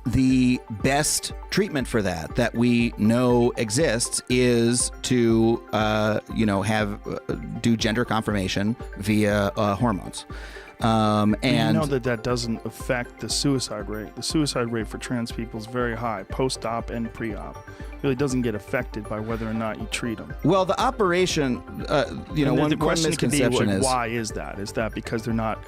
the best treatment for that we know exists is to, do gender confirmation via hormones. And you know that doesn't affect the suicide rate. The suicide rate for trans people is very high, post-op and pre-op. It really doesn't get affected by whether or not you treat them. Well, the operation, the question can be, is why is that? Is that because they're not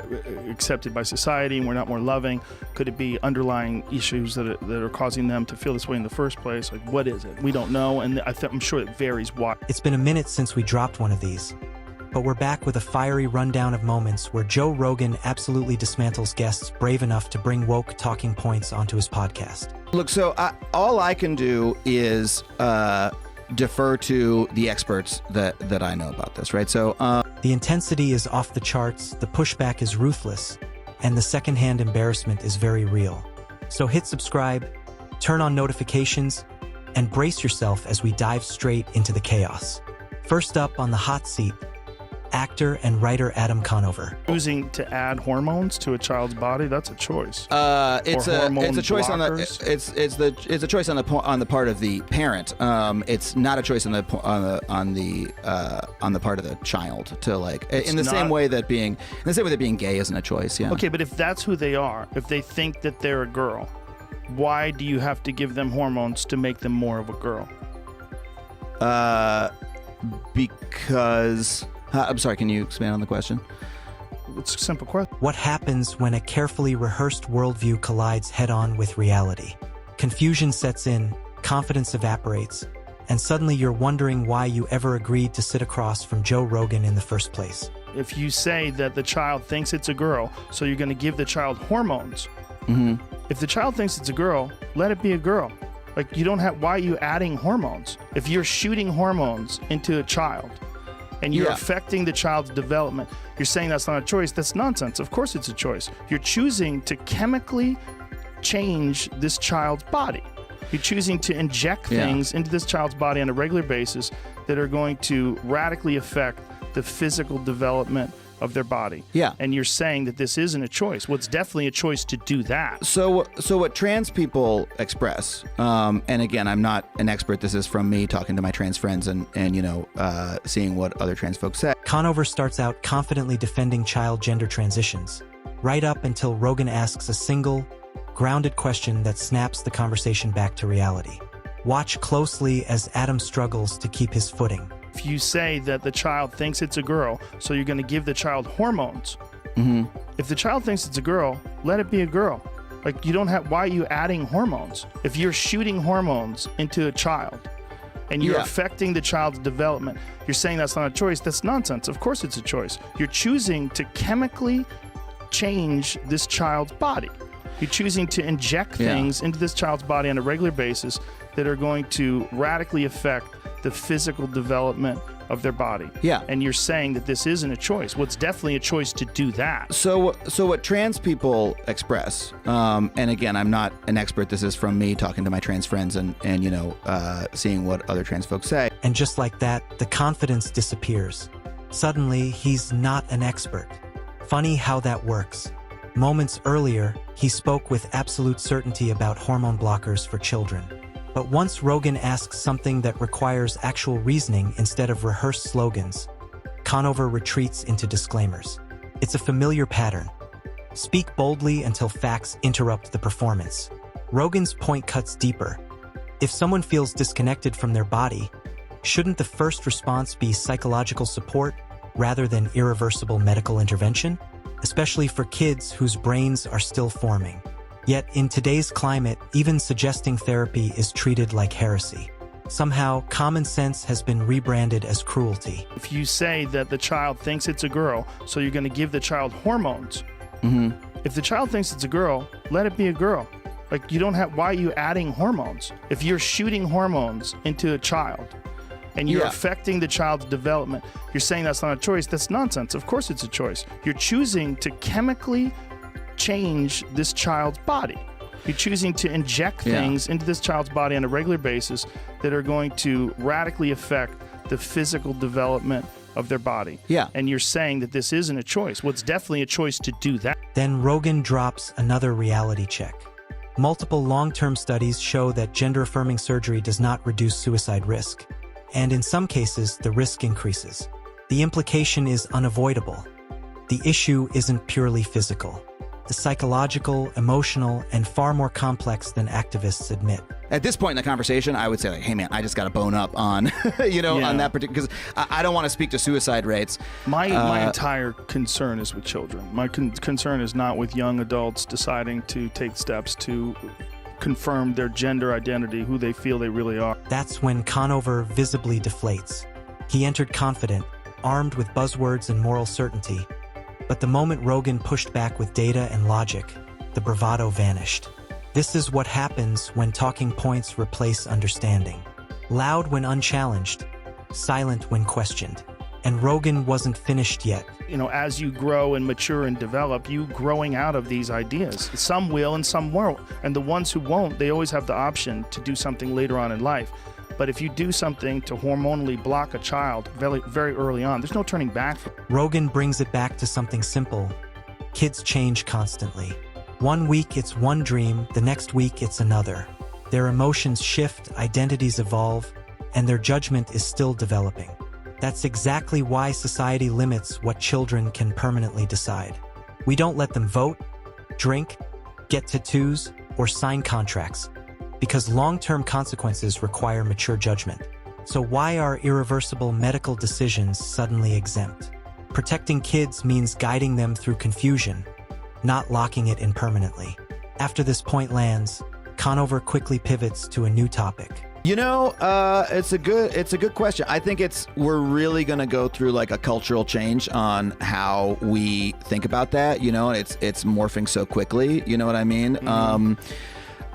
accepted by society and we're not more loving? Could it be underlying issues that are causing them to feel this way in the first place? Like, what is it? We don't know, and I'm sure it varies why. It's been a minute since we dropped one of these, but we're back with a fiery rundown of moments where Joe Rogan absolutely dismantles guests brave enough to bring woke talking points onto his podcast. Look, so all I can do is defer to the experts that I know about this, right? So the intensity is off the charts, the pushback is ruthless, and the secondhand embarrassment is very real. So hit subscribe, turn on notifications, and brace yourself as we dive straight into the chaos. First up on the hot seat, actor and writer Adam Conover. Choosing to add hormones to a child's body, that's a choice. It's a choice blockers. it's a choice on the part of the parent. It's not a choice on the part of the child to in the same way that being gay isn't a choice. Yeah. Okay, but if that's who they are, if they think that they're a girl, why do you have to give them hormones to make them more of a girl? Because I'm sorry, can you expand on the question? It's a simple question. What happens when a carefully rehearsed worldview collides head-on with reality? Confusion sets in, confidence evaporates, and suddenly you're wondering why you ever agreed to sit across from Joe Rogan in the first place. If you say that the child thinks it's a girl, so you're going to give the child hormones. Mm-hmm. If the child thinks it's a girl, let it be a girl. You don't have, why are you adding hormones? If you're shooting hormones into a child, and you're affecting the child's development, you're saying that's not a choice. That's nonsense. Of course it's a choice. You're choosing to chemically change this child's body. You're choosing to inject things into this child's body on a regular basis that are going to radically affect the physical development of their body. Yeah. And you're saying that this isn't a choice. Well, it's definitely a choice to do that. So what trans people express, and again, I'm not an expert. This is from me talking to my trans friends and seeing what other trans folks say. Conover starts out confidently defending child gender transitions, right up until Rogan asks a single, grounded question that snaps the conversation back to reality. Watch closely as Adam struggles to keep his footing. If you say that the child thinks it's a girl, so you're going to give the child hormones. Mm-hmm. If the child thinks it's a girl, let it be a girl. You don't have, why are you adding hormones? If you're shooting hormones into a child and you're affecting the child's development, you're saying that's not a choice. That's nonsense. Of course it's a choice. You're choosing to chemically change this child's body. You're choosing to inject things into this child's body on a regular basis that are going to radically affect the physical development of their body. Yeah. And you're saying that this isn't a choice. Well, it's definitely a choice to do that. So what trans people express, and again, I'm not an expert. This is from me talking to my trans friends and seeing what other trans folks say. And just like that, the confidence disappears. Suddenly, he's not an expert. Funny how that works. Moments earlier, he spoke with absolute certainty about hormone blockers for children. But once Rogan asks something that requires actual reasoning instead of rehearsed slogans, Conover retreats into disclaimers. It's a familiar pattern. Speak boldly until facts interrupt the performance. Rogan's point cuts deeper. If someone feels disconnected from their body, shouldn't the first response be psychological support rather than irreversible medical intervention? Especially for kids whose brains are still forming. Yet, in today's climate, even suggesting therapy is treated like heresy. Somehow, common sense has been rebranded as cruelty. If you say that the child thinks it's a girl, so you're going to give the child hormones. Mm-hmm. If the child thinks it's a girl, let it be a girl. You don't have, why are you adding hormones? If you're shooting hormones into a child and you're affecting the child's development, you're saying that's not a choice. That's nonsense. Of course it's a choice. You're choosing to chemically change this child's body. You're choosing to inject things into this child's body on a regular basis that are going to radically affect the physical development of their body. Yeah. And you're saying that this isn't a choice. Well, it's definitely a choice to do that. Then Rogan drops another reality check. Multiple long-term studies show that gender-affirming surgery does not reduce suicide risk, and in some cases, the risk increases. The implication is unavoidable. The issue isn't purely physical. The psychological, emotional, and far more complex than activists admit. At this point in the conversation, I would say, like, hey, man, I just got to bone up on, on that particular, because I don't want to speak to suicide rates. My entire concern is with children. My concern is not with young adults deciding to take steps to confirm their gender identity, who they feel they really are. That's when Conover visibly deflates. He entered confident, armed with buzzwords and moral certainty. But the moment Rogan pushed back with data and logic, the bravado vanished. This is what happens when talking points replace understanding. Loud when unchallenged, silent when questioned. And Rogan wasn't finished yet. As you grow and mature and develop, you growing out of these ideas. Some will and some won't. And the ones who won't, they always have the option to do something later on in life. But if you do something to hormonally block a child very, very early on, there's no turning back. Rogan brings it back to something simple. Kids change constantly. One week it's one dream, the next week it's another. Their emotions shift, identities evolve, and their judgment is still developing. That's exactly why society limits what children can permanently decide. We don't let them vote, drink, get tattoos, or sign contracts, because long-term consequences require mature judgment. So why are irreversible medical decisions suddenly exempt? Protecting kids means guiding them through confusion, not locking it in permanently. After this point lands, Conover quickly pivots to a new topic. It's a good question. I think we're really going to go through like a cultural change on how we think about that, and it's morphing so quickly, you know what I mean? Mm-hmm.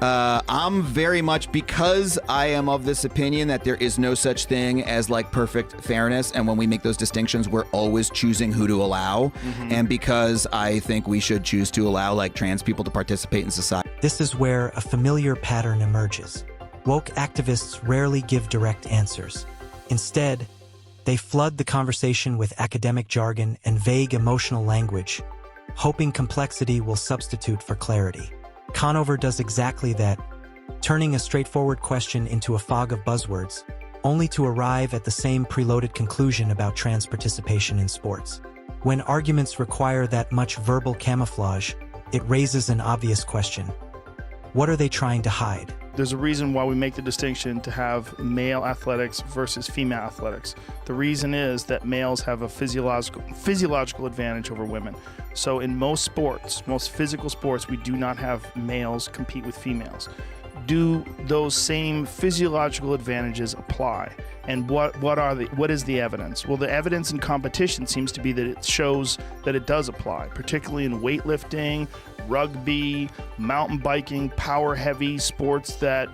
I'm very much, because I am of this opinion that there is no such thing as like perfect fairness, and when we make those distinctions, we're always choosing who to allow. Mm-hmm. And because I think we should choose to allow like trans people to participate in society. This is where a familiar pattern emerges. Woke activists rarely give direct answers. Instead, they flood the conversation with academic jargon and vague emotional language, hoping complexity will substitute for clarity. Conover does exactly that, turning a straightforward question into a fog of buzzwords, only to arrive at the same preloaded conclusion about trans participation in sports. When arguments require that much verbal camouflage, it raises an obvious question. What are they trying to hide? There's a reason why we make the distinction to have male athletics versus female athletics. The reason is that males have a physiological advantage over women. So in most sports, most physical sports, we do not have males compete with females. Do those same physiological advantages apply? And what is the evidence? Well, the evidence in competition seems to be that it shows that it does apply, particularly in weightlifting, rugby, mountain biking, power heavy sports that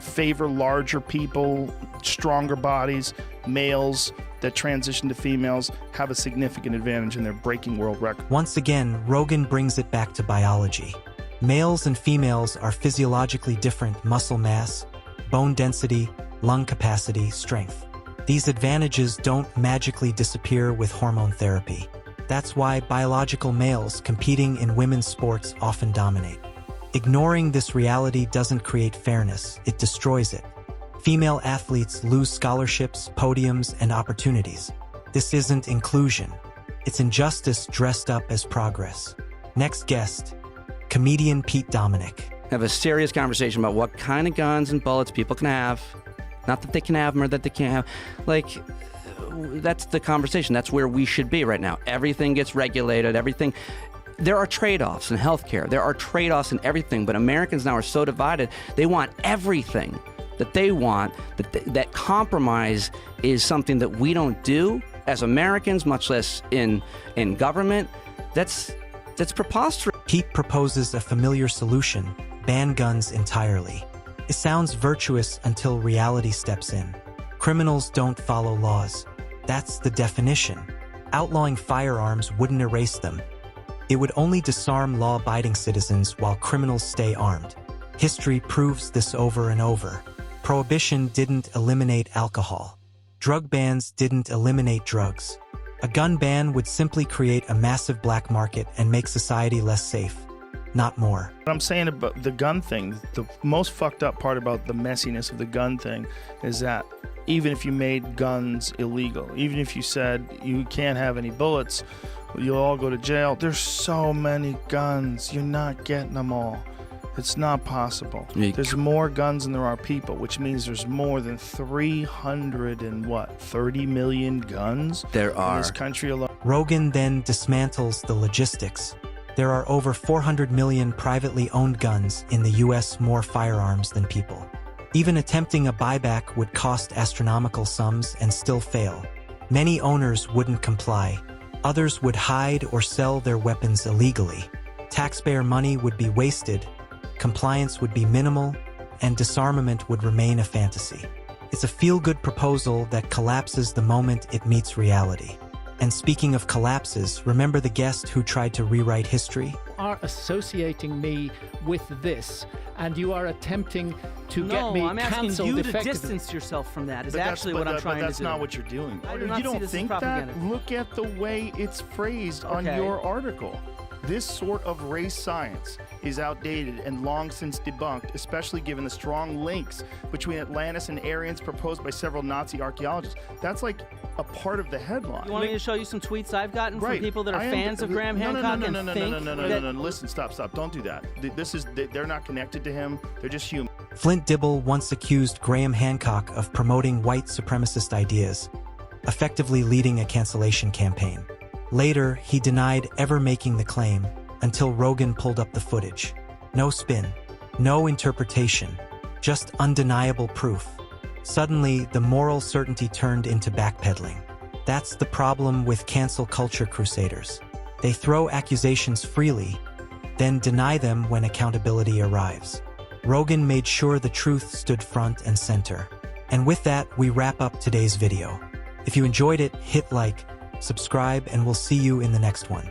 favor larger people, stronger bodies. Males that transition to females have a significant advantage in their breaking world record. Once again, Rogan brings it back to biology. Males and females are physiologically different: muscle mass, bone density, lung capacity, strength. These advantages don't magically disappear with hormone therapy. That's why biological males competing in women's sports often dominate. Ignoring this reality doesn't create fairness, it destroys it. Female athletes lose scholarships, podiums, and opportunities. This isn't inclusion. It's injustice dressed up as progress. Next guest, comedian Pete Dominic. Have a serious conversation about what kind of guns and bullets people can have. Not that they can have them or that they can't have. Like, that's the conversation. That's where we should be right now. Everything gets regulated, everything. There are trade-offs in healthcare. There are trade-offs in everything, but Americans now are so divided. They want everything that they want, that compromise is something that we don't do as Americans, much less in government. That's preposterous. Pete proposes a familiar solution: ban guns entirely. It sounds virtuous until reality steps in. Criminals don't follow laws. That's the definition. Outlawing firearms wouldn't erase them. It would only disarm law-abiding citizens while criminals stay armed. History proves this over and over. Prohibition didn't eliminate alcohol. Drug bans didn't eliminate drugs. A gun ban would simply create a massive black market and make society less safe. not more. What I'm saying about the gun thing, the most fucked up part about the messiness of the gun thing is that even if you made guns illegal, even if you said you can't have any bullets, you'll all go to jail. There's so many guns. You're not getting them all. It's not possible. There's more guns than there are people, which means there's more than 30 million guns There in are. this country alone. Rogan then dismantles the logistics. There are over 400 million privately owned guns in the US, more firearms than people. Even attempting a buyback would cost astronomical sums and still fail. Many owners wouldn't comply. Others would hide or sell their weapons illegally. Taxpayer money would be wasted, compliance would be minimal, and disarmament would remain a fantasy. It's a feel-good proposal that collapses the moment it meets reality. And speaking of collapses, remember the guest who tried to rewrite history? You are associating me with this, and you are attempting to get me I'm asking cancelled you to effectively. distance yourself from that. Is But actually what I'm trying to do. But that's not what you're doing. I do not You see don't this as think that? propaganda. Look at the way it's phrased on Okay. your article. This sort of race science is outdated and long since debunked, especially given the strong links between Atlantis and Aryans proposed by several Nazi archaeologists. That's like a part of the headline. You want me to show you some tweets I've gotten from people that are fans of Graham Hancock no, and think that... Listen, stop. Don't do that. They're not connected to him. They're just human. Flint Dibble once accused Graham Hancock of promoting white supremacist ideas, effectively leading a cancellation campaign. Later, he denied ever making the claim until Rogan pulled up the footage. No spin, no interpretation, just undeniable proof. Suddenly, the moral certainty turned into backpedaling. That's the problem with cancel culture crusaders. They throw accusations freely, then deny them when accountability arrives. Rogan made sure the truth stood front and center. And with that, we wrap up today's video. If you enjoyed it, hit like, subscribe, and we'll see you in the next one.